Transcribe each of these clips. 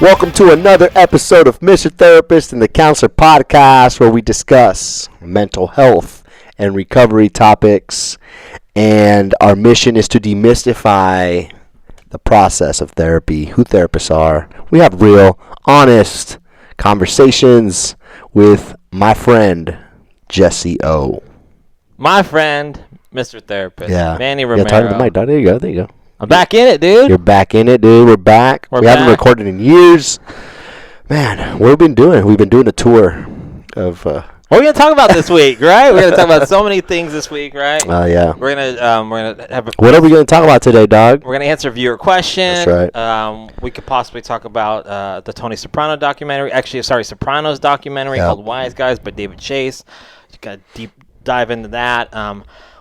Welcome to another episode of Mr. Therapist and the Counselor Podcast, where we discuss mental health and recovery topics. And our mission is to demystify the process of therapy, who therapists are. We have real, honest conversations with my friend, Jesse O. My friend, Mr. Therapist, Manny Romero. Yeah, talk to the mic. There you go. I'm back in it, dude. You're back in it, dude. We're back. We haven't recorded in years. Man, what have we been doing? We've been doing a tour of... What are we going to talk about this week, right? We're going to talk about so many things this week, right? Yeah. We're gonna have What are we going to talk about today, dog? We're going to answer viewer questions. That's right. We could possibly talk about the Tony Soprano documentary. Actually, Sopranos documentary called Wise Guys by David Chase. You got to deep dive into that.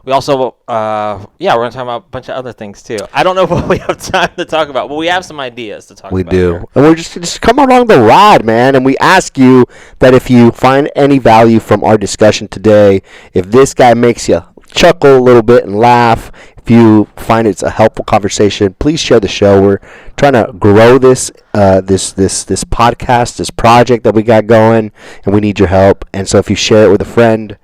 We also, we're going to talk about a bunch of other things, too. I don't know what we have time to talk about, but we have some ideas to talk about. We do. Here. And we're just come along the ride, man. And we ask you that if you find any value from our discussion today, if this guy makes you chuckle a little bit and laugh, if you find it's a helpful conversation, please share the show. We're trying to grow this this podcast, this project that we got going, and we need your help. And so if you share it with a friend,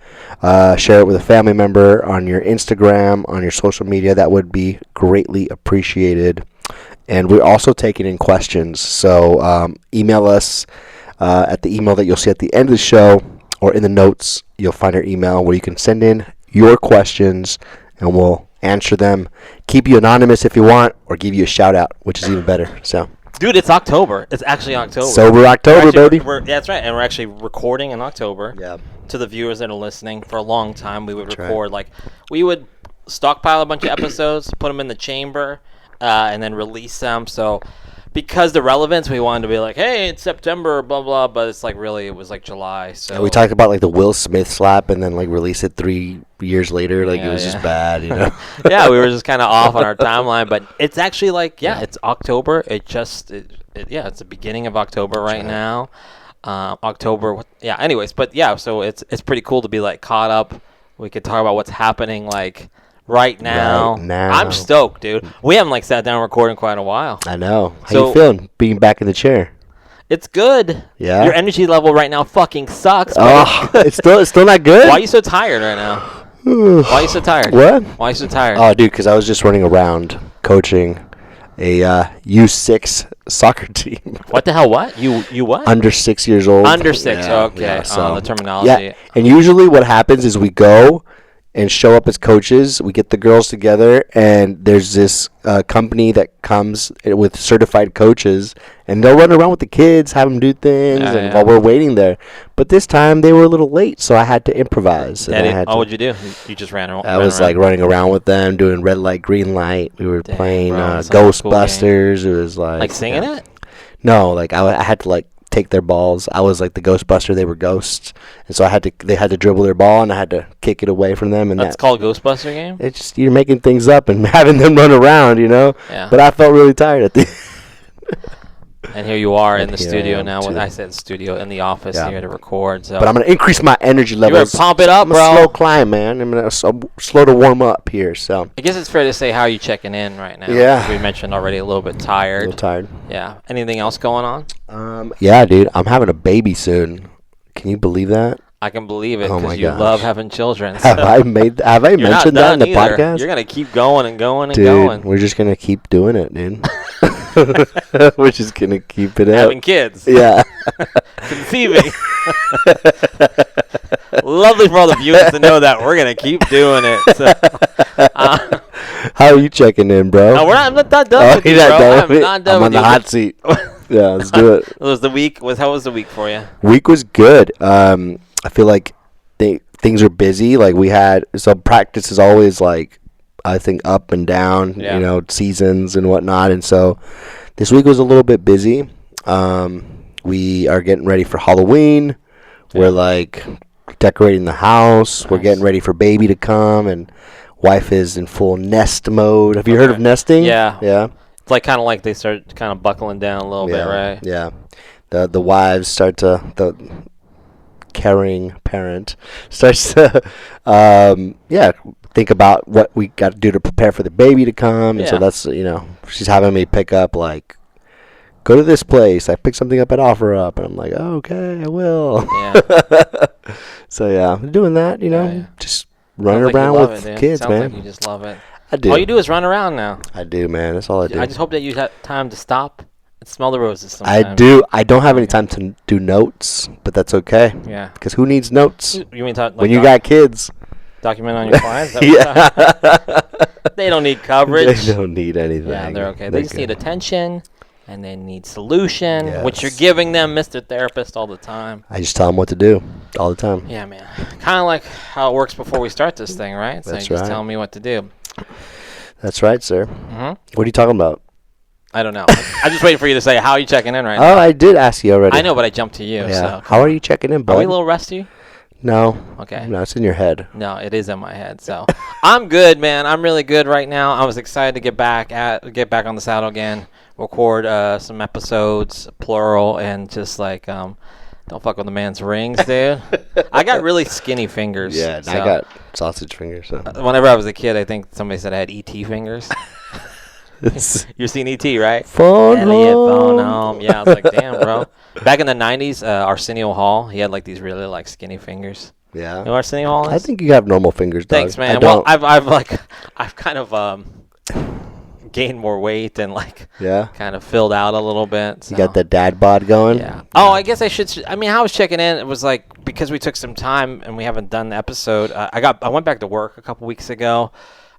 share it with a family member on your Instagram, on your social media, that would be greatly appreciated. And we're also taking in questions. So email us at the email that you'll see at the end of the show, or in the notes, you'll find our email where you can send in your questions, and we'll answer them. Keep you anonymous if you want, or give you a shout out, which is even better. So, dude, it's October. It's actually October. Sober October, baby. That's right, and we're actually recording in October. Yeah. To the viewers that are listening, for a long time we would record we would stockpile a bunch of episodes, put them in the chamber, and then release them. So, because the relevance, we wanted to be like, hey, it's September, blah blah. But it's like really, it was like July. So we talked about like the Will Smith slap, and then like release it 3 years later. It was just bad, you know. Yeah, we were just kind of off on our timeline, but it's actually it's October. It's the beginning of October right now. October. Anyways, but so it's pretty cool to be like caught up. We could talk about what's happening right now. I'm stoked, dude. We haven't sat down and recorded in quite a while. I know. How you feeling being back in the chair? It's good. Yeah. Your energy level right now fucking sucks. Oh, it's still not good. Why are you so tired right now? Why are you so tired? What? Why are you so tired? Oh, dude, because I was just running around coaching a U6 soccer team. What the hell? What? You what? Under 6 years old. Under 6. Okay. Yeah, so, the terminology. Yeah. And usually what happens is we go and show up as coaches. We get the girls together, and there's this company that comes with certified coaches, and they'll run around with the kids, have them do things, while we're waiting there. But this time they were a little late, so I had to improvise. What'd you do? You just ran around? I was running around with them, doing red light, green light. We were playing Ghostbusters. Cool. It was like singing it? No, I had to take their balls. I was like the Ghostbuster, they were ghosts, and so they had to dribble their ball, and I had to kick it away from them. And that's called Ghostbuster game. It's just you're making things up and having them run around, you know. Yeah. But I felt really tired at the. And here you are in the studio now. I said studio in the office here to record. So. But I'm gonna increase my energy levels. You're gonna pump it up, bro. I'm a slow climb, man. I'm gonna slow to warm up here. So I guess it's fair to say, how are you checking in right now? Yeah. We mentioned already a little bit tired. A little tired. Yeah. Anything else going on? Yeah, dude. I'm having a baby soon. Can you believe that? I can believe it because you love having children. So. Have I mentioned that in the podcast? You're gonna keep going and going and dude, going. We're just gonna keep doing it, dude. We're just gonna keep it having kids. Yeah. Conceiving. Lovely for all the viewers to know that we're gonna keep doing it. So, how are you checking in, bro? No, I'm not done with you, bro. I'm not done I'm with on the hot seat. Yeah, let's do it. How was the week for you? Week was good. I feel like things are busy. We had practice is always I think up and down, seasons and whatnot. And so this week was a little bit busy. We are getting ready for Halloween. Yeah. We're decorating the house. Nice. We're getting ready for baby to come, and wife is in full nest mode. Have you heard of nesting? Yeah. Yeah. It's kind of they start kind of buckling down a little bit, right? Yeah. The wives start to caring parent, starts to, think about what we got to do to prepare for the baby to come. And so that's, she's having me pick up, like, go to this place. I picked something up at OfferUp, and I'm like, oh, okay, I will. Yeah. So, I'm doing that, just running Sounds like around you love with it, dude. kids, Sounds man. like you just love it. I do. All you do is run around now. I do, man. That's all I do. I just hope that you have time to stop and smell the roses I sometimes. do. I don't have any time to do notes, but that's okay. Yeah. Because who needs notes You mean like when you got kids? Document on your clients? Yeah. They don't need coverage. They don't need anything. Yeah, they're okay. They just need attention, and they need solution, which you're Yes. giving them, Mr. Therapist, all the time. I just tell them what to do all the time. Yeah, man. Kind of like how it works before we start this thing, right? So That's you're just right. telling me what to do. That's right, sir. Mm-hmm. What are you talking about? I don't know. I'm just waiting for you to say, how are you checking in right Oh, now? I did ask you already. I know, but I jumped to you. Yeah. So. How are you checking in, bud? Are we a little rusty? No. Okay. No, it's in your head. No, it is in my head. So I'm good, man. I'm really good right now. I was excited to get back on the saddle again, record some episodes, plural, and just like don't fuck with the man's rings, dude. I got really skinny fingers. Yeah, and so I got sausage fingers. So. whenever I was a kid, I think somebody said I had ET fingers. You've seen ET, right? Phone Elliot home. phone home. Yeah, I was like, damn, bro. Back in the 90s, Arsenio Hall, he had like these really like skinny fingers. Yeah. You know what Arsenio Hall is? I think you have normal fingers, dog. Thanks, man. I Well, don't. I've kind of gained more weight and like Yeah. kind of filled out a little bit. So. You got the dad bod going? Yeah. Oh, I guess I should. I mean, I was checking in. It was like because we took some time and we haven't done the episode. I went back to work a couple weeks ago.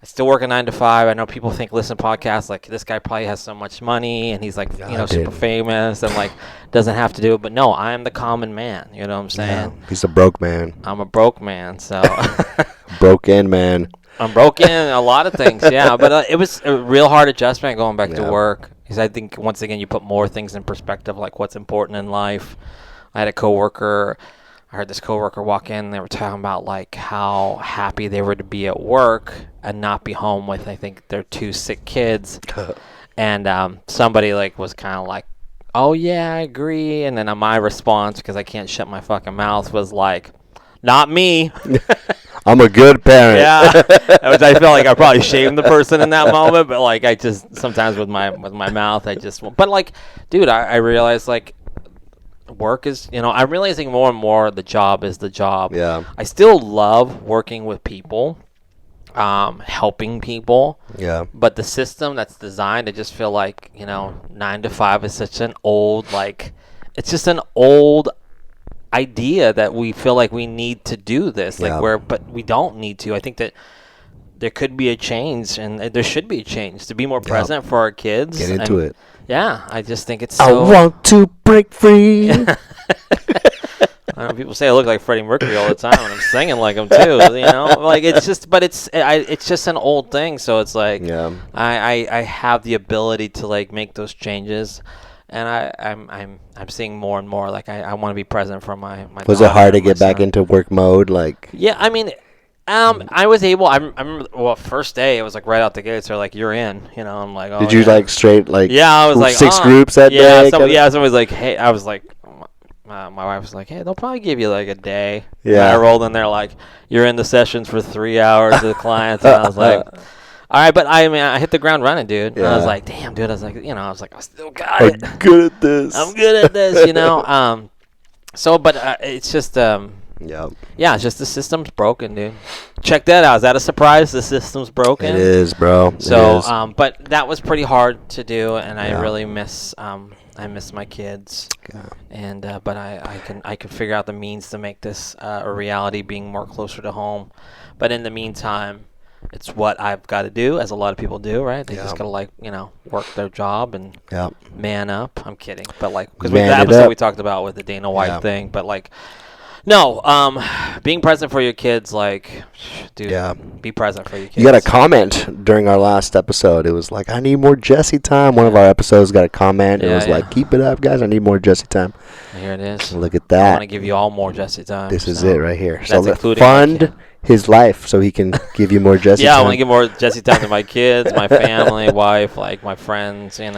I still work a 9 to 5. I know people think listen podcasts like this guy probably has so much money and he's like super famous and like doesn't have to do it. But no, I am the common man. You know what I'm saying? Yeah. He's a broke man. I'm a broke man. So Broken man. I'm broken in a lot of things. Yeah, but it was a real hard adjustment going back to work because I think once again you put more things in perspective, like what's important in life. I had a coworker. I heard this coworker walk in. They were talking about like how happy they were to be at work and not be home with, I think, their 2 sick kids. And somebody like was kind of like, "Oh yeah, I agree." And then my response, because I can't shut my fucking mouth, was like, "Not me." I'm a good parent. Yeah, which I feel like I probably shamed the person in that moment, but like I just sometimes with my mouth I just. But like, dude, I realized like. Work is, I'm realizing more and more the job is the job. Yeah. I still love working with people, helping people. Yeah. But the system that's designed, I just feel like, 9 to 5 is such an old, like, it's just an old idea that we feel like we need to do this. But we don't need to. I think that there could be a change, and there should be a change to be more present for our kids. Get into it. Yeah, I just think it's I so... want to break free. I know people say I look like Freddie Mercury all the time, and I'm singing like him too. Like it's just, but it's just an old thing. So it's like, I have the ability to like make those changes, and I'm seeing more and more. Like I want to be present for my. Was it hard to get back into work mode? Like, yeah, I mean. I was able. I remember. Well, first day it was like right out the gates. They're like, "You're in." I'm like, "Oh." Did you like straight like? Yeah, I was like 6 groups that day. Somebody's like, "Hey," I was like, my wife was like, "Hey, they'll probably give you like a day." Yeah. And I rolled in there like, "You're in the sessions for 3 hours with the clients," and I was like, "All right," but I hit the ground running, dude. Yeah. And I was like, "Damn, dude!" I was like, I still got it. I'm good at this. I'm good at this, So, but it's just Yeah, it's just the system's broken, dude. Check that out. Is that a surprise? The system's broken. It is, bro. So, but that was pretty hard to do, and I really miss. I miss my kids, and but I can figure out the means to make this a reality, being more closer to home. But in the meantime, it's what I've got to do, as a lot of people do, right? They just gotta work their job and man up. I'm kidding, but like because the episode we talked about with the Dana White thing, but like. No, being present for your kids, like, dude, be present for your kids. You got a comment during our last episode. It was like, I need more Jesse time. One of our episodes got a comment. It was like, keep it up, guys. I need more Jesse time. Here it is. Look at that. I want to give you all more Jesse time. This is it right here. So fund his life so he can give you more Jesse time. I want to give more Jesse time to my kids, my family, wife, like my friends, this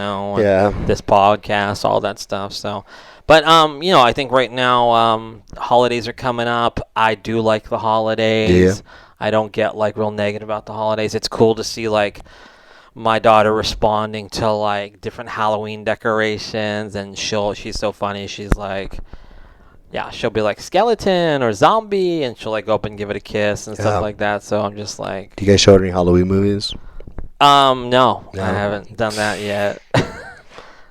podcast, all that stuff. So. But I think right now holidays are coming up. I do like the holidays. Yeah. I don't get like real negative about the holidays. It's cool to see like my daughter responding to like different Halloween decorations, and she's so funny. She's like, yeah, she'll be like skeleton or zombie, and she'll like go up and give it a kiss and stuff like that. So I'm just like, Do you guys show any Halloween movies? No, I haven't done that yet.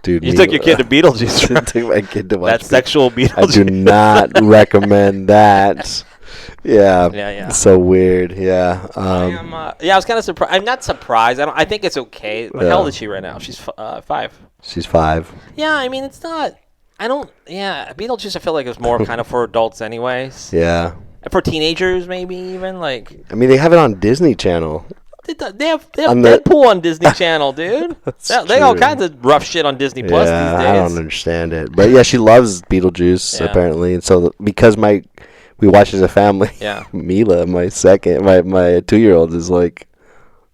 Dude, you took your kid to Beetlejuice. I took my kid to watch that sexual Beetlejuice. I do not recommend that. Yeah. Yeah. It's so weird. Yeah. I was kind of surprised. I'm not surprised. I think it's okay. How old is she right now? She's 5. She's 5. Yeah, I mean, it's not. Beetlejuice, I feel like it's more kind of for adults anyways. Yeah. For teenagers, maybe even like. I mean, they have it on Disney Channel. They have Deadpool on Disney Channel, dude. They all kinds of rough shit on Disney Plus these days. I don't understand it, but yeah, she loves Beetlejuice apparently, and so because we watch as a family. Yeah. Mila, my 2-year-old is like,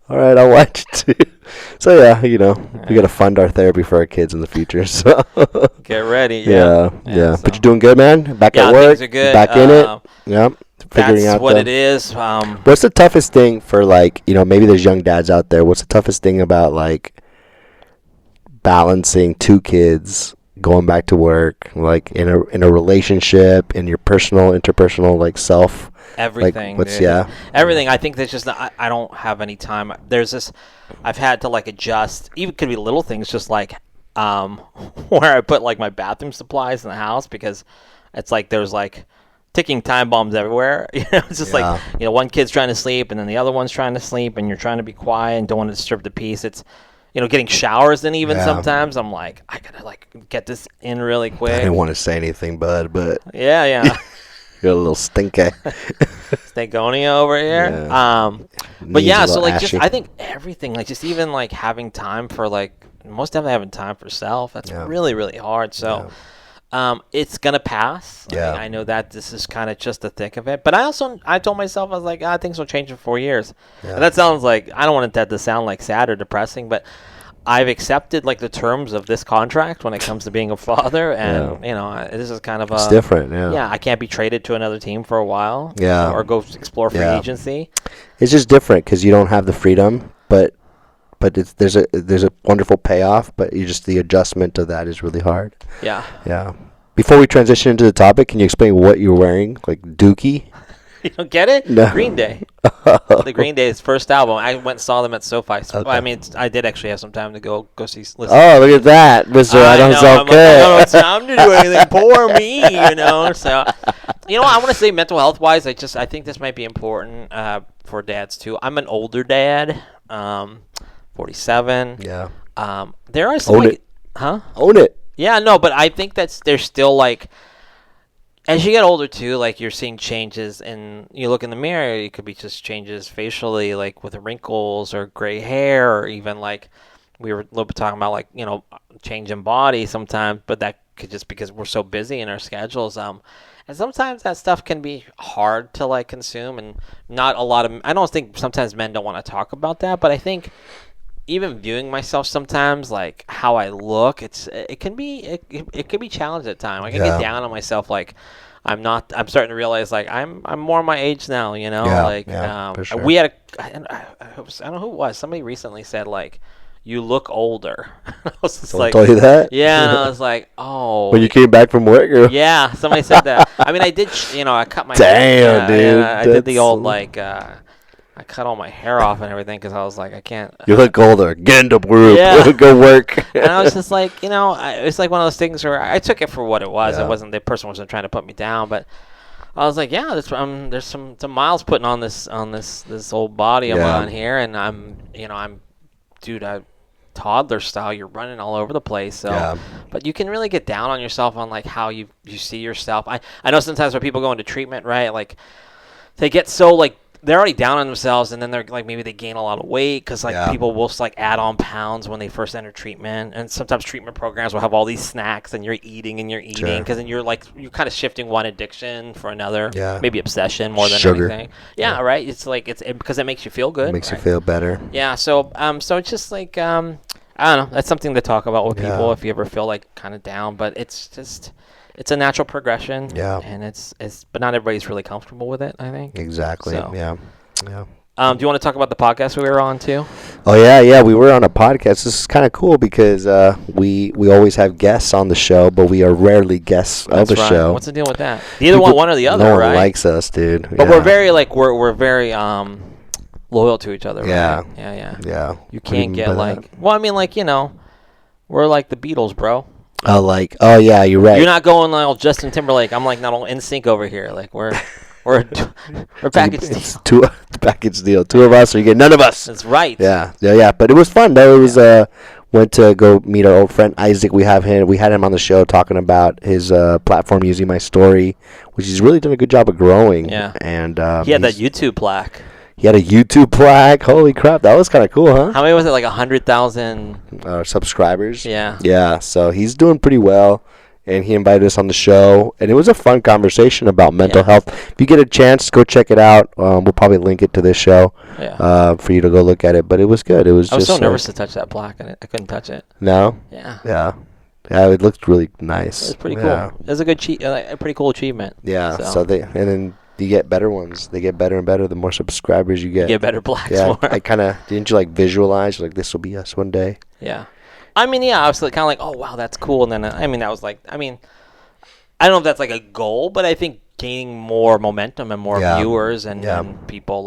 all right, I'll watch it too. So yeah, we got to fund our therapy for our kids in the future. So get ready. Yeah. So. But you're doing good, man. Back at work. Things are good. Back in it. Yeah. Figuring That's out what it is. What's the toughest thing for maybe there's young dads out there. What's the toughest thing about like balancing 2 kids, going back to work, like in a relationship, in your interpersonal like self? Everything. Like, everything. I think there's just I don't have any time. There's this. I've had to like adjust. Even could be little things, just like where I put like my bathroom supplies in the house, because it's like there's like ticking time bombs everywhere. It's just like one kid's trying to sleep and then the other one's trying to sleep, and you're trying to be quiet and don't want to disturb the peace. It's getting showers, and even sometimes I'm like, I gotta like get this in really quick. I didn't want to say anything, bud, but yeah. You're a little stinky. Stankonia over here. Yeah. But yeah, so like ashy. I think everything, like just even like having time for like most definitely having time for self. That's really, really hard. So it's gonna pass. Yeah. I know that this is kind of just the thick of it. But I told myself, I was like, things will change in 4 years. Yeah. And that sounds like, I don't want that to sound like sad or depressing, but I've accepted like the terms of this contract when it comes to being a father, and this is kind of it's different. Yeah, I can't be traded to another team for a while. Yeah. Or go explore free agency. It's just different because you don't have the freedom, but there's a wonderful payoff, but the adjustment of that is really hard. Yeah. Yeah. Before we transition into the topic, can you explain what you're wearing? Like Dookie? You don't get it? No. Green Day. The Green Day's first album. I went and saw them at SoFi. Okay. I mean, I did actually have some time to go see. Listen. Oh, look at that, Mr. I don't sound good. I don't have time to do anything. Poor me, So, I want to say mental health wise, I think this might be important for dads too. I'm an older dad, 47. Yeah. There are some. Own it. Huh? Own it. Yeah, no, but I think there's still like, as you get older too, like you're seeing changes, and you look in the mirror, it could be just changes facially, like with wrinkles or gray hair, or even like we were a little bit talking about like, change in body sometimes, but that could just because we're so busy in our schedules. And sometimes that stuff can be hard to like consume, and not a lot of, I don't think sometimes men don't want to talk about that, but I think even viewing myself sometimes, like how I look, it can be challenged at times. I can get down on myself, like I'm starting to realize like I'm more my age now, for sure. We had I don't know who it was. Somebody recently said like, you look older. I was just Someone told you that? Yeah, and I was like, oh. When you came back from work? Or? Yeah, somebody said that. I mean, I did, I cut my Damn, hair. dude. I did the old like, I cut all my hair off and everything because I was like, I can't. You look older. Get into work. Yeah. Go work. And I was just like, it's like one of those things where I took it for what it was. Yeah. It wasn't, the person wasn't trying to put me down, but I was like, yeah, there's some miles putting on this old body I'm on here, and I'm toddler style. You're running all over the place. So, but you can really get down on yourself on like how you see yourself. I know sometimes when people go into treatment, right, like they get so like they're already down on themselves, and then they're like maybe they gain a lot of weight because like people will like add on pounds when they first enter treatment, and sometimes treatment programs will have all these snacks, and you're eating because then you're kind of shifting one addiction for another, maybe obsession more than anything. Yeah, right. It's like because it makes you feel good. It makes you feel better. Yeah. So it's just like I don't know. That's something to talk about with people Yeah. if you ever feel like kind of down. But it's a natural progression. Yeah. And but not everybody's really comfortable with it, I think. Exactly. So. Yeah. Yeah. Do you want to talk about the podcast we were on too? Oh yeah, we were on a podcast. This is kind of cool because we always have guests on the show, but we are rarely guests of the show. What's the deal with that? Either one or the other, no right? one likes us, dude. But we're very we're very loyal to each other. Yeah. Right? Yeah. Yeah. You can't get well, I mean, we're like the Beatles, bro. Oh yeah, you're right. You're not going like Justin Timberlake. I'm like not all in sync over here. Like we're package deal. It's package deal. Two of us, or you get none of us. That's right. Yeah. But it was fun though. It was went to go meet our old friend Isaac. We had him on the show talking about his platform, Using My Story, which he's really done a good job of growing. Yeah. And he had that YouTube plaque. He had a YouTube plaque. Holy crap, that was kind of cool, huh? How many was it? Like 100,000 subscribers. Yeah. Yeah. So he's doing pretty well. And he invited us on the show, and it was a fun conversation about mental health. If you get a chance, go check it out. We'll probably link it to this show for you to go look at it. But it was good. I was so nervous to touch that plaque, and I couldn't touch it. No? Yeah. Yeah. Yeah, it looked really nice. It was pretty cool. It was a pretty cool achievement. Yeah. So and then you get better ones. They get better and better the more subscribers you get. You get better plaques. Yeah. More. I kind of didn't you visualize this will be us one day. Yeah. I mean, I was kind of like, oh, wow, that's cool. And then, that was I don't know if that's like a goal, but I think gaining more momentum and more viewers and people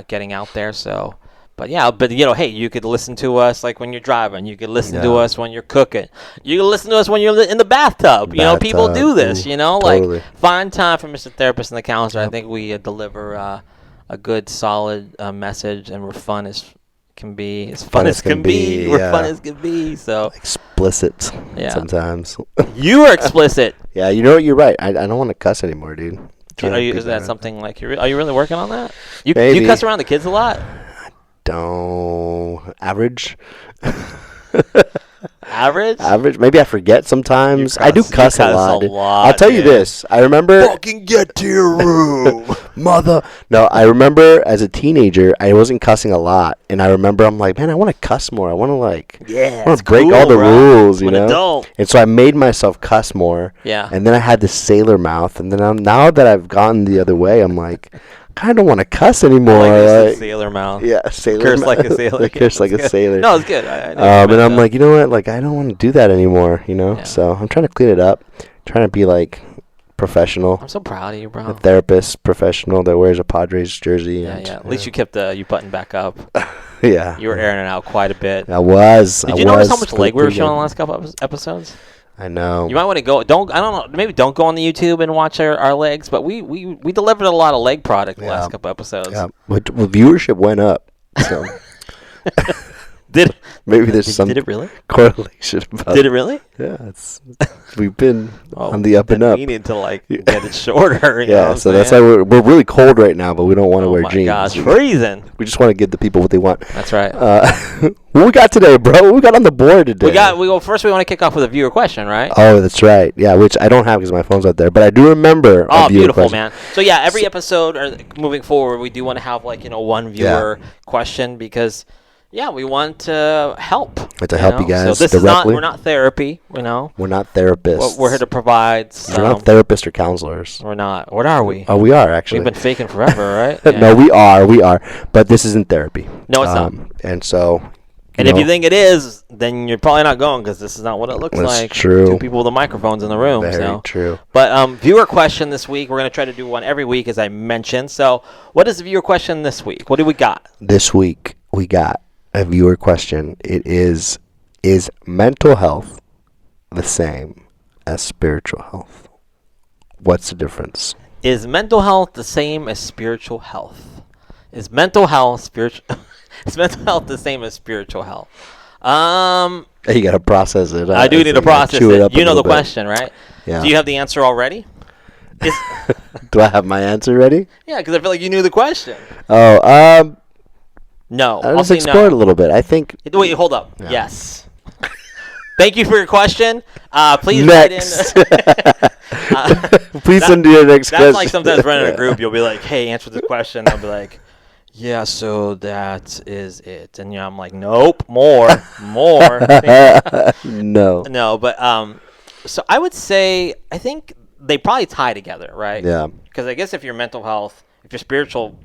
getting out there. So, but hey, you could listen to us when you're driving. You could listen to us when you're cooking. You can listen to us when you're in the bathtub. People do this, totally. Find time for Mr. Therapist and the Counselor. I think we deliver a good, solid message, and we're fun as can be, as fun as can be. We're fun as can be. So explicit sometimes. You are explicit. Yeah, you're right. I don't want to cuss anymore, dude. Is that something are you really working on that? You cuss around the kids a lot? Don't. Average. Average? Maybe I forget sometimes. I do cuss a lot. I'll tell you this. I remember. Fucking get to your room, mother. No, I remember as a teenager, I wasn't cussing a lot, and I remember I'm like, man, I want to cuss more. I want to break all the rules, you know. Adult. And so I made myself cuss more. Yeah. And then I had the sailor mouth, and then now that I've gone the other way, I'm like, I don't want to cuss anymore. Like sailor mouth. Yeah, sailor curse like a sailor. Curse like a sailor. No, it's good. And I'm like, you know what? I don't want to do that anymore. Yeah. So I'm trying to clean it up. Trying to be professional. I'm so proud of you, bro. A therapist, professional that wears a Padres jersey. Yeah. At least you kept you buttoned back up. Yeah. You were airing it out quite a bit. I was. Did you notice how much leg we were showing in the last couple episodes? I know. You might want to go. I don't know. Maybe don't go on the YouTube and watch our legs. But we delivered a lot of leg product the last couple episodes. Yeah. Well, viewership went up. So. Maybe there's some did it really? correlation about Did it really? Yeah, we've been on the up and up. We need to get it shorter. So that's why we're really cold right now, but we don't want to wear jeans. Oh my gosh, freezing. We just want to give the people what they want. That's right. What we got today, bro? What we got on the board today? First we want to kick off with a viewer question, right? Oh, that's right. Yeah, which I don't have because my phone's out there, but I do remember. Oh, beautiful, man. So yeah, every episode or moving forward, we do want to have one viewer question because. Yeah, we want to help. To help you guys. So this directly. We're not therapy, We're not therapists. We're here to provide We're not therapists or counselors. We're not. What are we? Oh, we are, actually. We've been faking forever, right? Yeah. No, we are. But this isn't therapy. No, it's not. And so... if you think it is, then you're probably not going because this is not what it looks like. That's true. Two people with the microphones in the room. Very true. But viewer question this week. We're going to try to do one every week, as I mentioned. So what is the viewer question this week? What do we got? This week, we got a viewer question. It is mental health the same as spiritual health? What's the difference? Is mental health the same as spiritual health? Is mental health spiritual? Is mental health the same as spiritual health? You got to process it. I do need to process it. You know the question, right? Yeah. Do you have the answer already? Do I have my answer ready? Yeah, because I feel like you knew the question. Oh, no. I'll just explore it a little bit. I think. Wait, hold up. Yeah. Yes. Thank you for your question. Please next. write in. Please send your next question. That's like sometimes running a group. You'll be like, "Hey, answer this question." I'll be like, Yeah, so that is it. And I'm like, nope, more. No. No, but so I would say I think they probably tie together, right? Yeah. Because I guess if your mental health, if your spiritual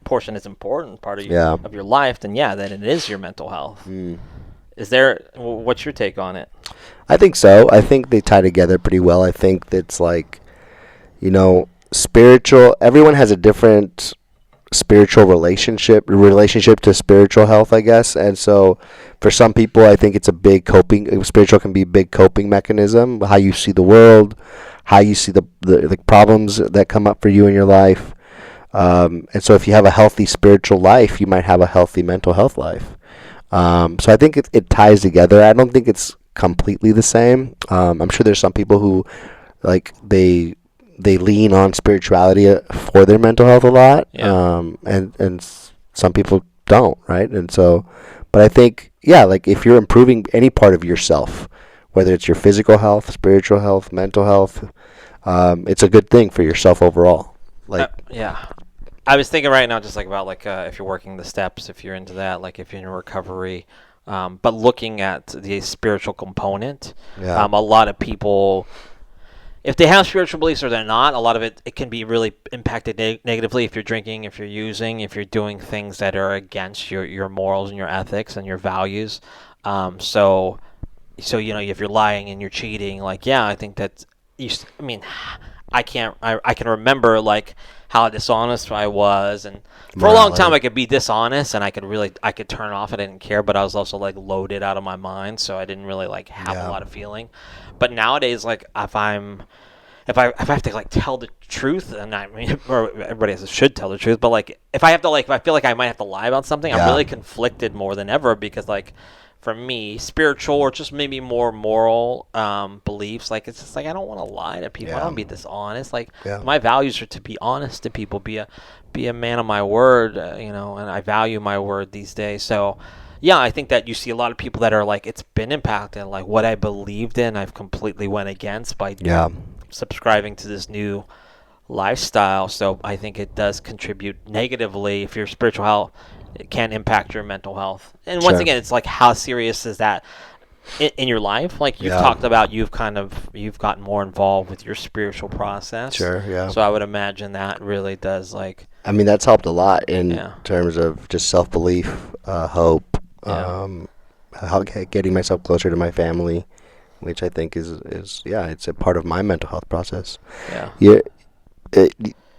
portion is important part Yeah. of your life, then yeah, then it is your mental health. Mm. Is there? What's your take on it? I think so. I think they tie together pretty well. I think that's like, spiritual. Everyone has a different spiritual relationship to spiritual health, I guess. And so for some people, I think it's a big coping, spiritual can be a big coping mechanism, how you see the world, how you see the problems that come up for you in your life. And so if you have a healthy spiritual life, you might have a healthy mental health life. So I think it ties together. I don't think it's completely the same. I'm sure there's some people who like they lean on spirituality for their mental health a lot. Yeah. And some people don't, right? And so, but I think, yeah, like if you're improving any part of yourself, whether it's your physical health, spiritual health, mental health, it's a good thing for yourself overall. Like, Yeah. I was thinking right now, just like about like if you're working the steps, if you're into that, like if you're in recovery, but looking at the spiritual component, yeah, a lot of people, if they have spiritual beliefs or they're not, a lot of it can be really impacted negatively if you're drinking, if you're using, if you're doing things that are against your morals and your ethics and your values. So if you're lying and you're cheating, like yeah, I think that I mean, I can remember like how dishonest I was, and for a long time I could be dishonest and I could turn off. I didn't care, but I was also like loaded out of my mind, so I didn't really like have a lot of feeling. But nowadays, like if I have to like tell the truth, and I mean, or everybody should tell the truth, but like if I feel like I might have to lie about something, I'm really conflicted more than ever because like for me, spiritual or just maybe more moral beliefs, like it's just like I don't want to lie to people. I don't want to be dishonest. Like my values are to be honest to people, be a man of my word, and I value my word these days. So yeah, I think that you see a lot of people that are like, it's been impacted, like what I believed in, I've completely went against by subscribing to this new lifestyle. So I think it does contribute negatively if your spiritual health, it can impact your mental health. And once again, it's like how serious is that in your life? Like you've talked about, you've gotten more involved with your spiritual process. Sure, yeah. So I would imagine that really does like. I mean, that's helped a lot in terms of just self-belief, hope, getting myself closer to my family, which I think is it's a part of my mental health process. Yeah.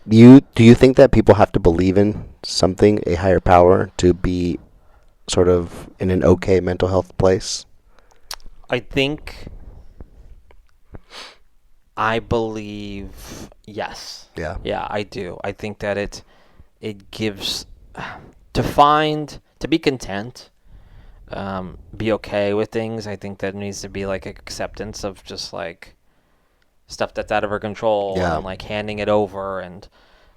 Do you think that people have to believe in something, a higher power, to be sort of in an okay mental health place? I believe yes. Yeah. Yeah, I do. I think that it gives to be content, be okay with things. I think that needs to be like acceptance of just like stuff that's out of our control and like handing it over, and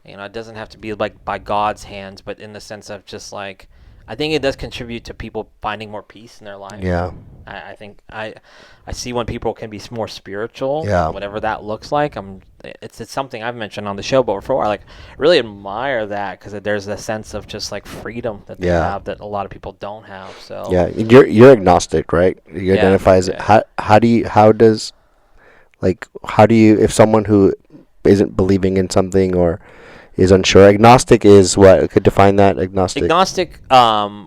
it doesn't have to be like by God's hands, but in the sense of just like I think it does contribute to people finding more peace in their life. Yeah. I think I see when people can be more spiritual, whatever that looks like. It's something I've mentioned on the show before. I like really admire that because there's a sense of just like freedom that they have that a lot of people don't have. So you're agnostic, right? You identify as how do you, if someone who isn't believing in something or is unsure, agnostic is what? Could define that, agnostic. Agnostic,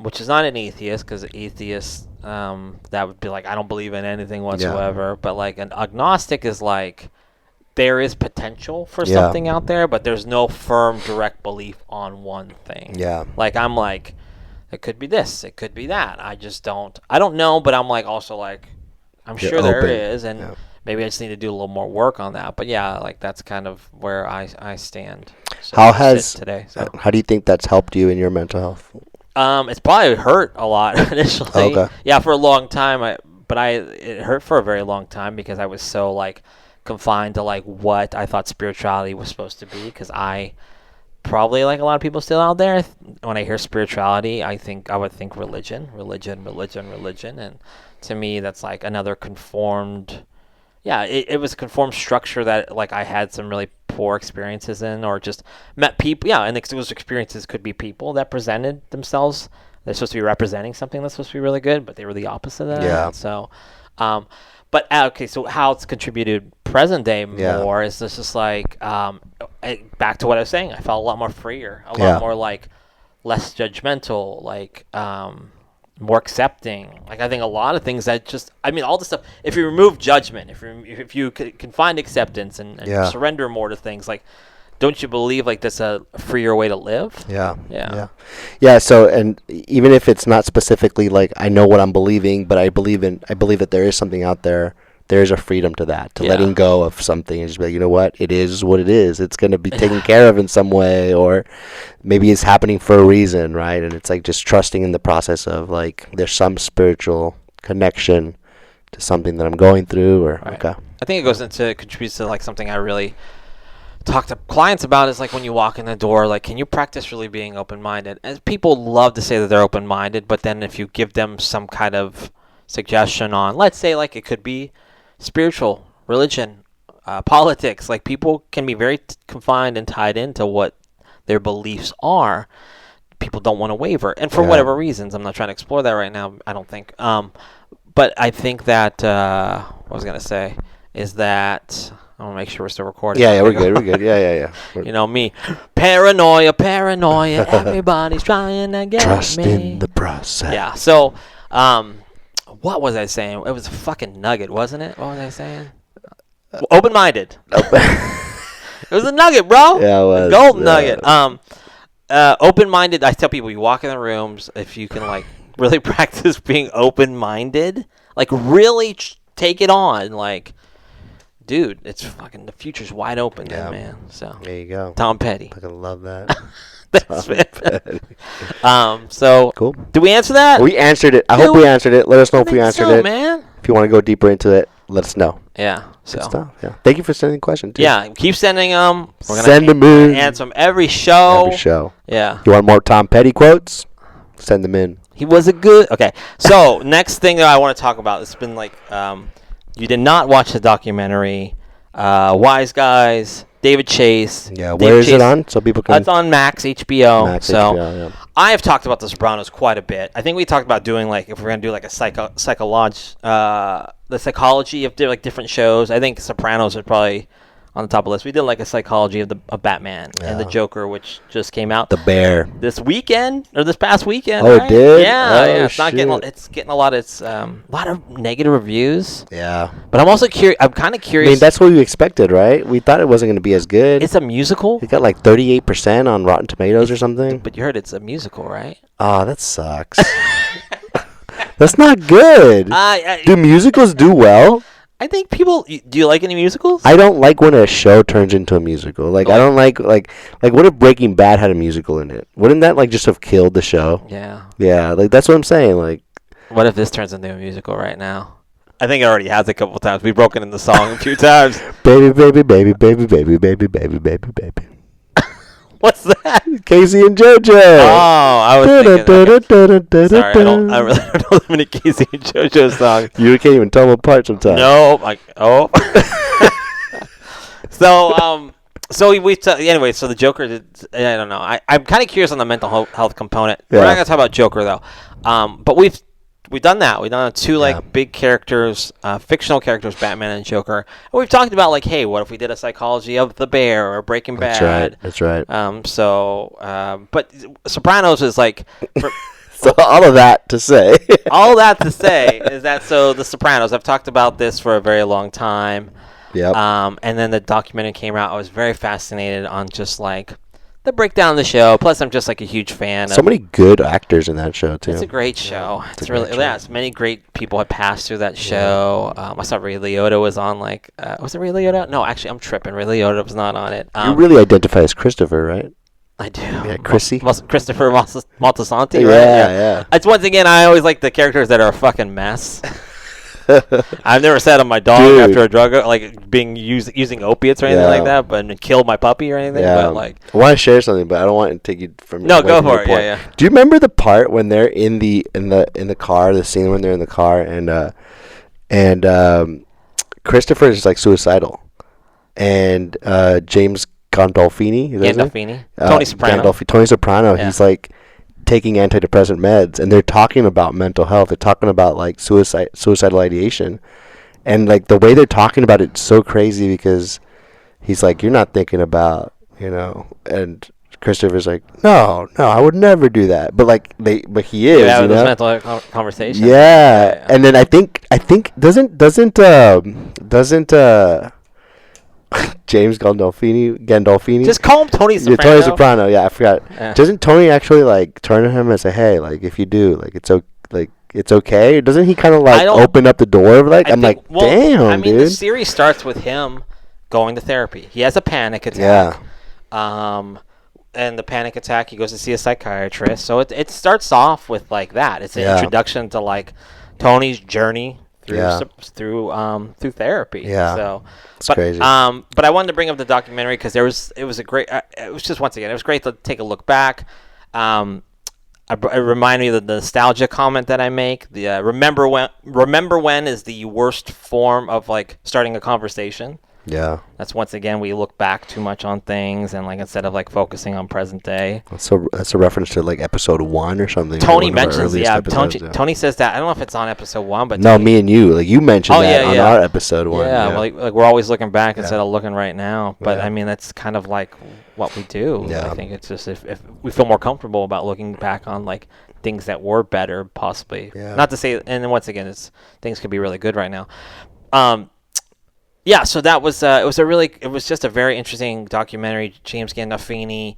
which is not an atheist, because atheist, that would be like, I don't believe in anything whatsoever. Yeah. But like an agnostic is like, there is potential for something out there, but there's no firm, direct belief on one thing. Yeah. Like I'm like, it could be this, it could be that. I don't know, but I'm like also like, I'm sure there is, and maybe I just need to do a little more work on that. But yeah, like that's kind of where I stand. So how do you think that's helped you in your mental health? It's probably hurt a lot initially. Okay. Yeah, for a long time. It hurt for a very long time because I was so like confined to like what I thought spirituality was supposed to be. Because I probably, like a lot of people still out there, when I hear spirituality, I would think religion, and to me that's like another conformed, it was a conformed structure that like I had some really poor experiences in, or just met people. Yeah, and those experiences could be people that presented themselves. They're supposed to be representing something that's supposed to be really good, but they were the opposite of that. Yeah. So, but okay, so how it's contributed present day more is this just like back to what I was saying. I felt a lot more freer, a lot more like less judgmental, like more accepting. Like I think a lot of things that just, I mean, all this stuff. If you remove judgment, if you can find acceptance and surrender more to things, like, don't you believe like that's a freer way to live? Yeah. So, and even if it's not specifically like I know what I'm believing, but I believe that there is something out there. There is a freedom to that, to letting go of something and just be like, you know what, it is what it is. It's going to be taken care of in some way, or maybe it's happening for a reason, right? And it's like just trusting in the process of like there's some spiritual connection to something that I'm going through, or I think it contributes to like something I really talk to clients about is like when you walk in the door, like, can you practice really being open-minded? And people love to say that they're open-minded, but then if you give them some kind of suggestion on, let's say like it could be spiritual, religion, politics, like people can be very confined and tied into what their beliefs are. People don't want to waver, and for whatever reasons, I'm not trying to explore that right now, I don't think. But I think that what I was gonna say is that I want to make sure we're still recording. Yeah, we're good. Yeah. You know me, paranoia. Everybody's trying to get trust me. in the process. Yeah. So, what was I saying? It was a fucking nugget, wasn't it? What was I saying? Open-minded. It was a nugget, bro. Yeah, it was. A gold nugget. Open-minded. I tell people, you walk in the rooms, if you can like really practice being open-minded, like really take it on, like, dude, it's fucking, the future's wide open, man. So there you go. Tom Petty. I love that. Thanks, man. So cool. Did we answer that? We answered it. I hope we answered it. Let us know if we answered it, man. If you want to go deeper into it, let us know. Yeah. Good stuff. Yeah. Thank you for sending questions. Yeah. Keep sending them. We're gonna send them in. Answer them every show. Yeah. You want more Tom Petty quotes? Send them in. He was a good. Okay. So next thing that I want to talk about, it's been like, you did not watch the documentary, Wise Guys, David Chase. Yeah. Where is it on? So people can. It's on Max HBO. HBO, I have talked about The Sopranos quite a bit. I think we talked about doing like, if we're gonna do like a the psychology of like different shows. I think Sopranos is probably on the top of the list. We did like a psychology of Batman and the Joker, which just came out. The Bear. This weekend or this past weekend. Oh, right? it did. Yeah. It's not getting. It's getting a lot of negative reviews. Yeah. But I'm also curious. I'm kind of curious. I mean, that's what we expected, right? We thought it wasn't going to be as good. It's a musical. It got like 38% on Rotten Tomatoes or something. But you heard it's a musical, right? Oh, that sucks. That's not good. Do musicals do well? I think people. Do you like any musicals? I don't like when a show turns into a musical. Like, I don't like what if Breaking Bad had a musical in it? Wouldn't that like just have killed the show? Yeah. Yeah, like that's what I'm saying. Like, what if this turns into a musical right now? I think it already has a couple times. We've broken in the song a few times. Baby, baby, baby, baby, baby, baby, baby, baby, baby. What's that? Casey and JoJo. Oh, I was thinking. Sorry, I really don't know that many Casey and JoJo songs. You can't even tell them apart sometimes. No, So anyway. So the Joker. I don't know. I'm kind of curious on the mental health component. Yeah. We're not gonna talk about Joker though. But we've done that. We've done two big characters, fictional characters, Batman and Joker. And we've talked about like, hey, what if we did a psychology of the Bear or Breaking Bad? That's right. But Sopranos is like. So all of that to say. All that to say is that The Sopranos. I've talked about this for a very long time. Yeah. And then the documentary came out. I was very fascinated on just like the breakdown of the show. Plus, I'm just like a huge fan. So many good actors in that show too. It's a great show. It's really it's many great people have passed through that show. I saw Ray Liotta was on. Like, was it Ray Liotta? No, actually, I'm tripping. Ray Liotta was not on it. You really identify as Christopher, right? I do. Yeah, Chrissy. Christopher Moltisanti, right? Yeah. It's once again, I always like the characters that are a fucking mess. I've never sat on my dog after a drug, like being using opiates or anything like that, but killed my puppy or anything. Yeah. But like, I want to share something, but I don't want to take you from. No, go for it. Yeah. Do you remember the part when they're in the car, the scene when they're in the car, and Christopher is like suicidal, and James Gandolfini, Tony Soprano. Tony Soprano. Yeah. He's like taking antidepressant meds, and they're talking about mental health. They're talking about like suicidal ideation, and like the way they're talking about it's so crazy because he's like, you're not thinking about, and Christopher's like, no, I would never do that. But like but he is, yeah, those mental conversations. Yeah. And then I think doesn't James Gandolfini. Just call him Tony Soprano. Yeah, Tony Soprano. Yeah, I forgot. Yeah. Doesn't Tony actually like turn to him and say, "Hey, like if you do, like it's okay"? Doesn't he kind of like open up the door? Like damn, I mean, dude. the series starts with him going to therapy. He has a panic attack. Yeah. And the panic attack, he goes to see a psychiatrist. So it starts off with like that. It's an introduction to like Tony's journey through therapy. Yeah. So it's crazy. But I wanted to bring up the documentary because it was great. It was just, once again, it was great to take a look back. It reminded me of the nostalgia comment that I make. The remember when is the worst form of like starting a conversation. Yeah. That's, once again, we look back too much on things, and like instead of like focusing on present day. That's a reference to like episode 1 or something. Tony mentions, Tony says that. I don't know if it's on episode 1, but no, me and you, like you mentioned that on our episode 1. Yeah, well, like we're always looking back instead of looking right now. But I mean, that's kind of like what we do. Yeah. I think it's just if we feel more comfortable about looking back on like things that were better, possibly. Yeah. Not to say, and then once again, things could be really good right now. Yeah, so that was it was just a very interesting documentary. James Gandolfini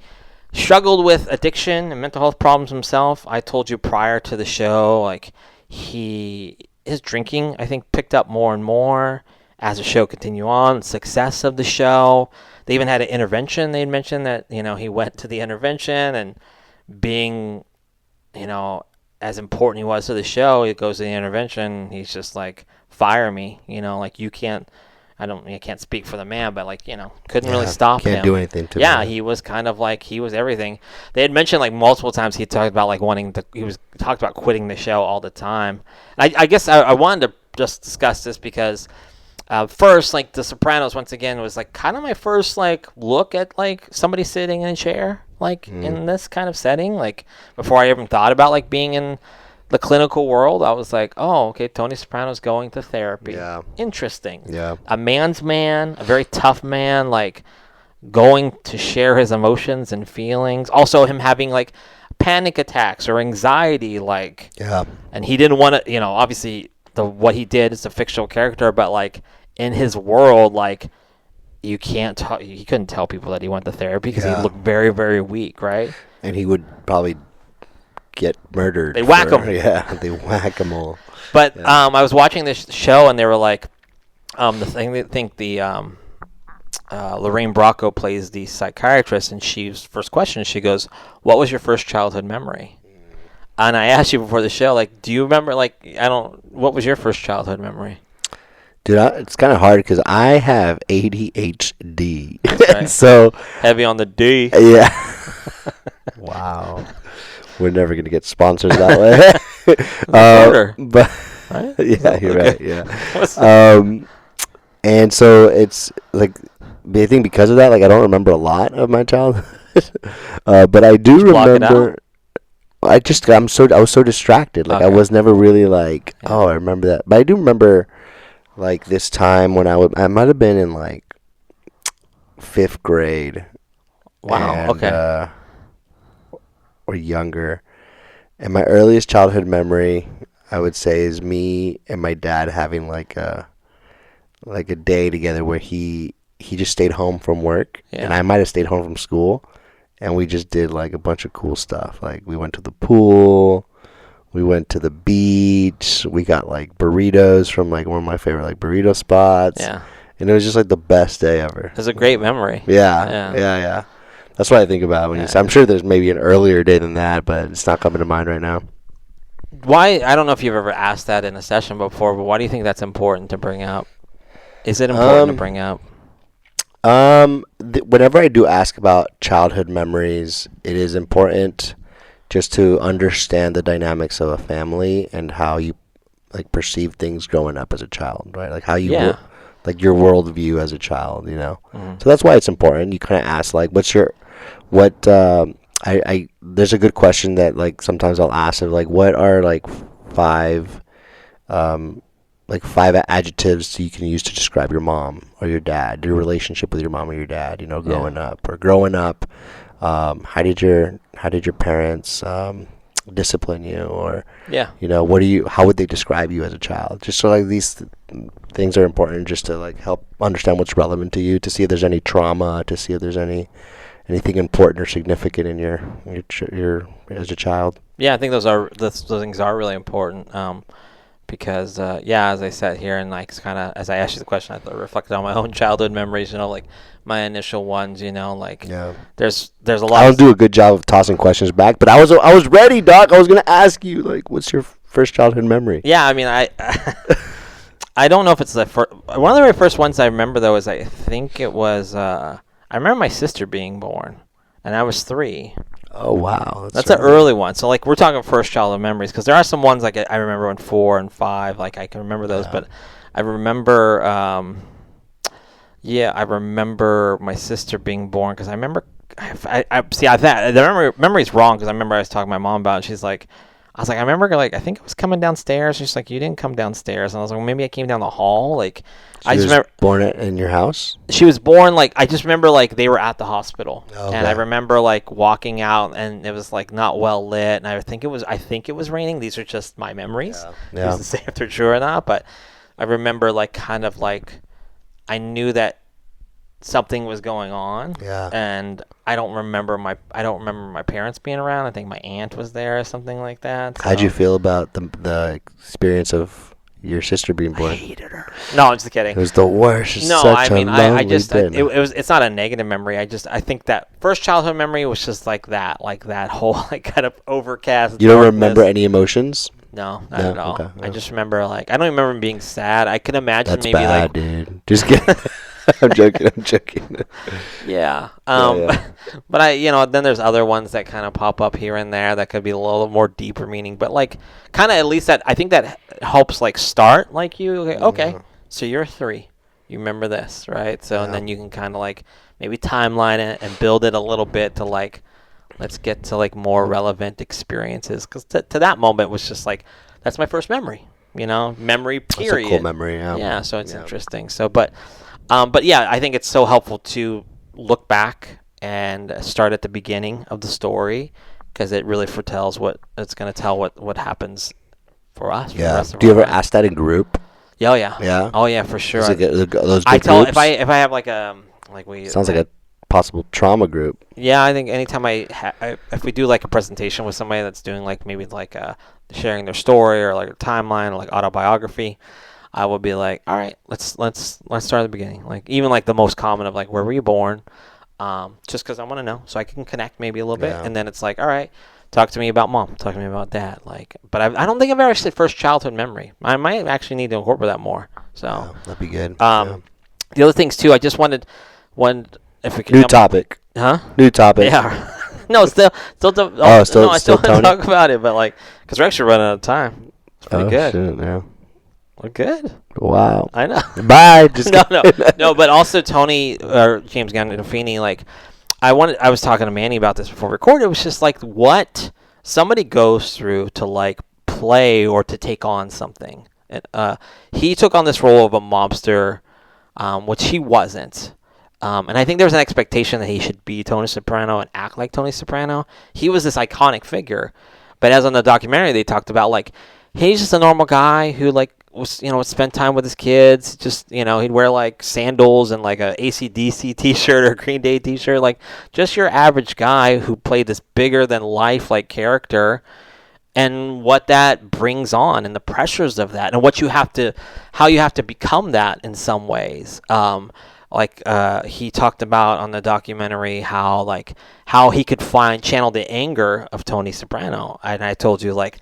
struggled with addiction and mental health problems himself. I told you prior to the show, like his drinking, I think, picked up more and more as the show continued on. Success of the show. They even had an intervention. They had mentioned that, he went to the intervention, and being, as important he was to the show, he goes to the intervention. He's just like, fire me, like you can't. I can't speak for the man, but couldn't really stop him. Can't do anything to him. me. He was kind of like, he was everything. They had mentioned like multiple times he talked about like talked about quitting the show all the time. I guess I wanted to just discuss this because first, like The Sopranos, once again, was like kind of my first like look at like somebody sitting in a chair in this kind of setting. Like before I even thought about like being in the clinical world, I was like, oh, okay, Tony Soprano's going to therapy. Yeah. Interesting. Yeah. A man's man, a very tough man, like going to share his emotions and feelings. Also him having like panic attacks or anxiety, like, yeah. And he didn't want to, obviously what he did is a fictional character, but like in his world, like he couldn't tell people that he went to therapy because he looked very, very weak, right? And he would probably get murdered. They whack him. Yeah, they whack him all. But I was watching this show, and they were like, Lorraine Bracco plays the psychiatrist, and first question, she goes, "What was your first childhood memory?" And I asked you before the show, like, do you remember, like, what was your first childhood memory? Dude, it's kind of hard because I have ADHD. That's right. So heavy on the D. Yeah. Wow. We're never going to get sponsors that way. But right? Yeah, you're right. Yeah. And so it's like, I think because of that, like I don't remember a lot of my childhood, but I do remember. I was so distracted. Like I was never really like, oh, I remember that. But I do remember, like this time when I might have been in like 5th grade. Wow. And, Okay. Or younger. And my earliest childhood memory, I would say, is me and my dad having like a day together where he just stayed home from work, and I might have stayed home from school, and we just did like a bunch of cool stuff. Like we went to the pool, we went to the beach, we got like burritos from like one of my favorite like burrito spots. Yeah. And it was just like the best day ever. It was a great memory. Yeah. That's what I think about when you say. I'm sure there's maybe an earlier day than that, but it's not coming to mind right now. Why? I don't know if you've ever asked that in a session before, but why do you think that's important to bring up? Is it important to bring up? Whenever I do ask about childhood memories, it is important just to understand the dynamics of a family and how you like perceive things growing up as a child, right? Like how you like your worldview as a child, Mm-hmm. So that's why it's important. You kind of ask like, I there's a good question that like sometimes I'll ask of like, what are like five, five adjectives you can use to describe your mom or your dad, your relationship with your mom or your dad, growing up. How did your parents discipline you, or Yeah. how would they describe you as a child? Just so like these things are important, just to like help understand what's relevant to you, to see if there's any trauma, to see if there's anything important or significant in your as a child. Yeah, I think those things are really important. Because as I sat here and like kind of as I asked you the question, I reflected on my own childhood memories. Like my initial ones. Yeah. There's a lot. I don't do a good job of tossing questions back, but I was ready, Doc. I was gonna ask you like, what's your first childhood memory? Yeah, I mean, I don't know if it's the first. One of the very first ones I remember though is I think it was I remember my sister being born, and I was 3. Oh wow, That's an early one. So like we're talking first childhood memories, because there are some ones like I remember when 4 and 5, like I can remember those, but I remember, I remember my sister being born, because I remember, the memory's wrong, because I remember I was talking to my mom about it. She's like, I remember like I think I was coming downstairs. She's like, you didn't come downstairs, and I was like, well, maybe I came down the hall. Like I just remember born in your house. She was born like I just remember like they were at the hospital, okay. And I remember like walking out, and it was like not well lit, and I think it was raining. These are just my memories. Yeah. Who's to say if they're true or not? But I remember like kind of like I knew that something was going on. Yeah. And I don't remember my parents being around. I think my aunt was there or something like that. So. How'd you feel about the experience of your sister being born? I hated her. No, I'm just kidding. It was the worst. No, I mean, I just it's not a negative memory. I think that first childhood memory was just like that whole like kind of overcast. You don't remember any emotions? No, not at all. Okay, I just remember like I don't even remember being sad. I could imagine That's maybe bad, like dude. Just kidding. I'm joking. Yeah. Yeah. But then there's other ones that kind of pop up here and there that could be a little more deeper meaning. But like, kind of at least I think that helps like start like you. Okay, so you're 3. You remember this, right? So and then you can kind of like maybe timeline it and build it a little bit to like, let's get to like more relevant experiences. Because to that moment was just like, that's my first memory. Memory period. That's a cool memory. Yeah. Yeah. So it's interesting. So But yeah, I think it's so helpful to look back and start at the beginning of the story, because it really foretells what it's going to tell what happens for us. For the rest of Do you our ever life. ask that in group? Yeah, yeah. Yeah. Oh yeah, for sure. Those I good tell groups? if I have like we Sounds like a possible trauma group. Yeah, I think anytime if we do like a presentation with somebody that's doing like maybe like sharing their story or like a timeline or like autobiography, I will be like, all right, let's start at the beginning. Like even like the most common of like, where were you born? Just because I want to know, so I can connect maybe a little bit, and then it's like, all right, talk to me about mom, talk to me about dad. Like, but I don't think I've ever said first childhood memory. I might actually need to incorporate that more. So that'd be good. The other things too, I just wanted if we could new topic. Huh? New topic. Yeah. No, still. Still I still want to Tony? talk about it, but like, because we're actually running out of time. It's pretty good. Shit, yeah. We're good. Wow. I know. Bye. Just No. But also Tony or James Gandolfini, like, I was talking to Manny about this before we recorded. It was just like what somebody goes through to like play or to take on something. And he took on this role of a mobster, which he wasn't. And I think there was an expectation that he should be Tony Soprano and act like Tony Soprano. He was this iconic figure, but as on the documentary, they talked about like he's just a normal guy who like was would spend time with his kids. Just he'd wear like sandals and like a AC/DC T-shirt or a Green Day T-shirt, like just your average guy who played this bigger than life like character, and what that brings on and the pressures of that, and how you have to become that in some ways. He talked about on the documentary how he could channel the anger of Tony Soprano. And I told you, like,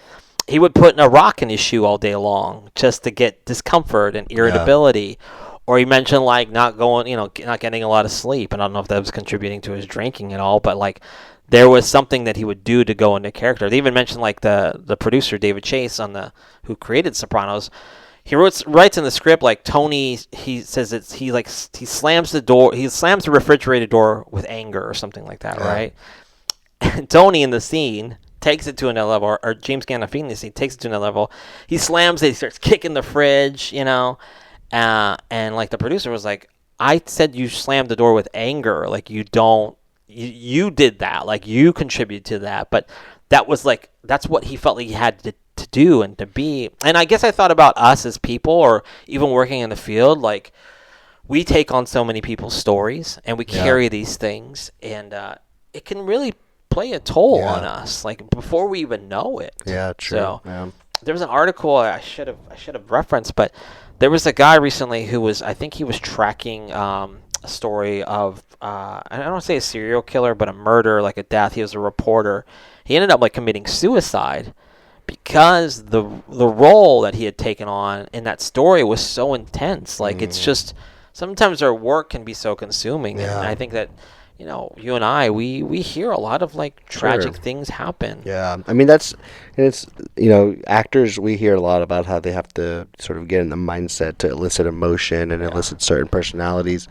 he would put a rock in his shoe all day long just to get discomfort and irritability. Yeah. Or he mentioned like not getting a lot of sleep. And I don't know if that was contributing to his drinking at all, but like there was something that he would do to go into character. They even mentioned like the producer David Chase who created Sopranos. writes in the script like Tony. He says he slams the door. He slams the refrigerator door with anger or something like that, right? And Tony in the scene takes it to another level, or James Gandolfini scene takes it to another level. He slams it. He starts kicking the fridge, and like the producer was like, "I said you slammed the door with anger. Like you don't. You did that. Like you contributed to that, but." That was like that's what he felt like he had to do and to be. And I guess I thought about us as people, or even working in the field, like we take on so many people's stories and we carry these things, and it can really play a toll on us, like before we even know it. Yeah, true. So there was an article I should have referenced, but there was a guy recently who was, I think he was tracking a story of I don't want to say a serial killer, but a murder, like a death. He was a reporter. He ended up like committing suicide because the role that he had taken on in that story was so intense. Like it's just sometimes our work can be so consuming, and I think that you and I we hear a lot of like tragic things happen. Yeah, I mean it's actors, we hear a lot about how they have to sort of get in the mindset to elicit emotion and elicit certain personalities.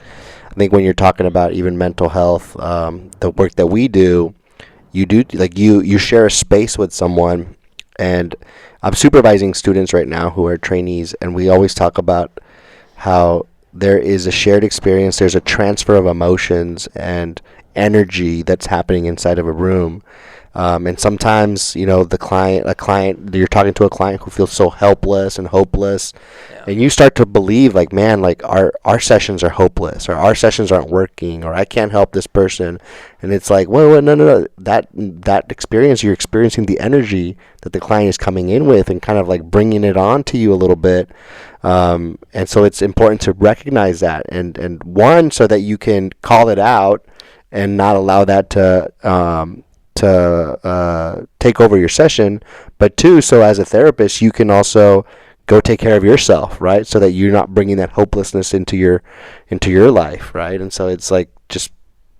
I think when you're talking about even mental health, the work that we do. You share a space with someone, and I'm supervising students right now who are trainees, and we always talk about how there is a shared experience, there's a transfer of emotions and energy that's happening inside of a room. And sometimes, you're talking to a client who feels so helpless and hopeless, and you start to believe like, man, like our sessions are hopeless, or our sessions aren't working, or I can't help this person. And it's like, well, no. That experience, you're experiencing the energy that the client is coming in with and kind of like bringing it on to you a little bit. And so it's important to recognize that, and one, so that you can call it out and not allow that to take over your session, but two, so as a therapist you can also go take care of yourself, right? So that you're not bringing that hopelessness into your life, right? And so it's like just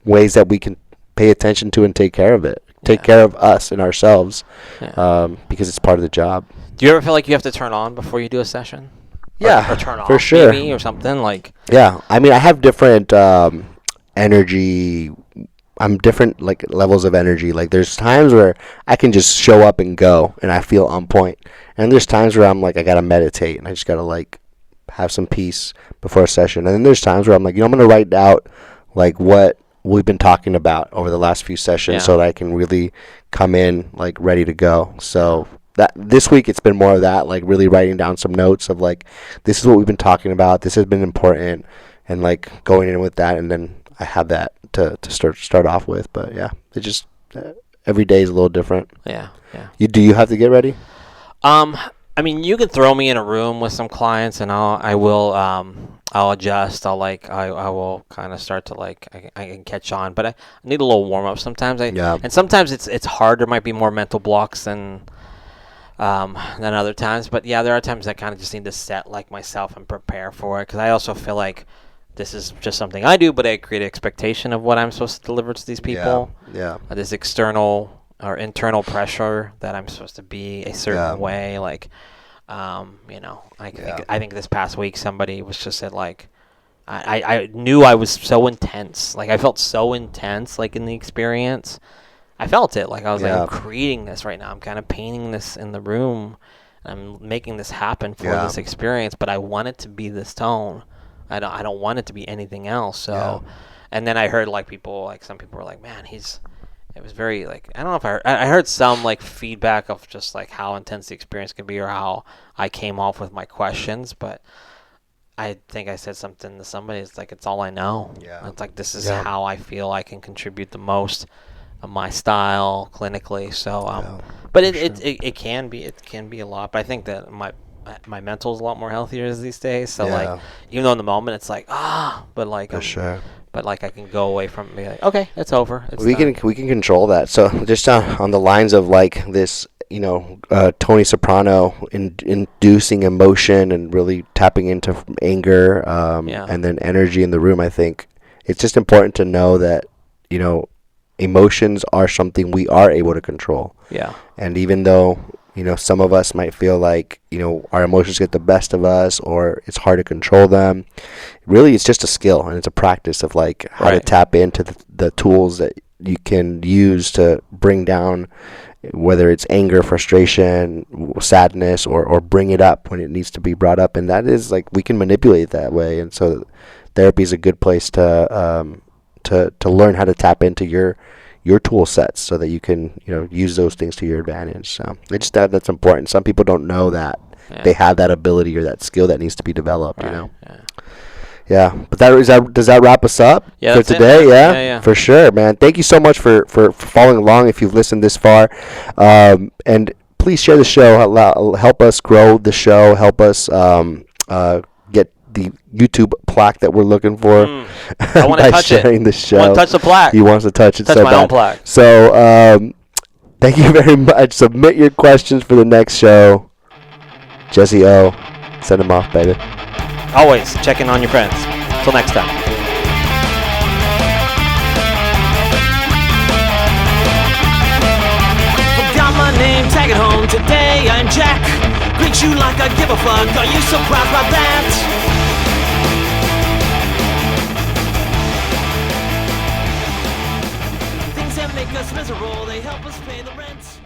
ways that we can pay attention to and take care of it, take care of us and ourselves, because it's part of the job. Do you ever feel like you have to turn on before you do a session? Or turn off, for sure, maybe, or something like. Yeah, I mean, I have different energy. I'm different like levels of energy. Like there's times where I can just show up and go and I feel on point. And there's times where I'm like, I gotta meditate and I just gotta like have some peace before a session. And then there's times where I'm like, I'm gonna write out like what we've been talking about over the last few sessions, so that I can really come in like ready to go. So that this week it's been more of that, like really writing down some notes of like, this is what we've been talking about, this has been important, and like going in with that, and then I have that to start off with. But yeah, it just every day is a little different. Yeah. Do you have to get ready? I mean, you can throw me in a room with some clients, and I'll adjust. I will kind of start to like I can catch on, but I need a little warm up sometimes. And sometimes it's hard. There might be more mental blocks than other times. But yeah, there are times I kind of just need to set like myself and prepare for it, because I also feel like this is just something I do, but I create an expectation of what I'm supposed to deliver to these people. Yeah. This external or internal pressure that I'm supposed to be a certain way. Like, I think this past week somebody was just said like, I knew I was so intense. Like I felt so intense, like in the experience. I felt it. Like I was like, I'm creating this right now. I'm kind of painting this in the room. I'm making this happen for this experience, but I want it to be this tone. I don't want it to be anything else. So, and then I heard like some people were like, man, it was very like, I don't know if I heard some like feedback of just like how intense the experience could be or how I came off with my questions. But I think I said something to somebody. It's like, it's all I know. Yeah. It's like, this is how I feel I can contribute the most of my style clinically. So, but it can be a lot, but I think that my mental is a lot more healthier these days. So like, even though in the moment it's like, but like, but like I can go away from it and be like, okay, it's over. We can control that. So just on the lines of like this, Tony Soprano inducing emotion and really tapping into anger, and then energy in the room. I think it's just important to know that, emotions are something we are able to control. Yeah. And even though Some of us might feel like, our emotions get the best of us, or it's hard to control them. Really, it's just a skill, and it's a practice of like how to tap into the tools that you can use to bring down, whether it's anger, frustration, sadness, or bring it up when it needs to be brought up. And that is like, we can manipulate it that way. And so therapy is a good place to learn how to tap into your tool sets so that you can use those things to your advantage. So I just thought that's important. Some people don't know that they have that ability or that skill that needs to be developed. Yeah, but does that wrap us up for today? Yeah, for sure, man. Thank you so much for following along. If you've listened this far, and please share the show. Help us grow the show. Help us get the YouTube plaque that we're looking for. I want to touch sharing the show. I want to touch the plaque. He wants to touch it touch so my bad. own plaque. So thank you very much. Submit your questions for the next show. Jesse O, send them off, baby. Always checking on your friends. Till next time. Forgot my name, tag it home. Today I'm Jack. Greet you like I give a fuck. Are you surprised by that? Things that make us miserable, they help us pay the rent.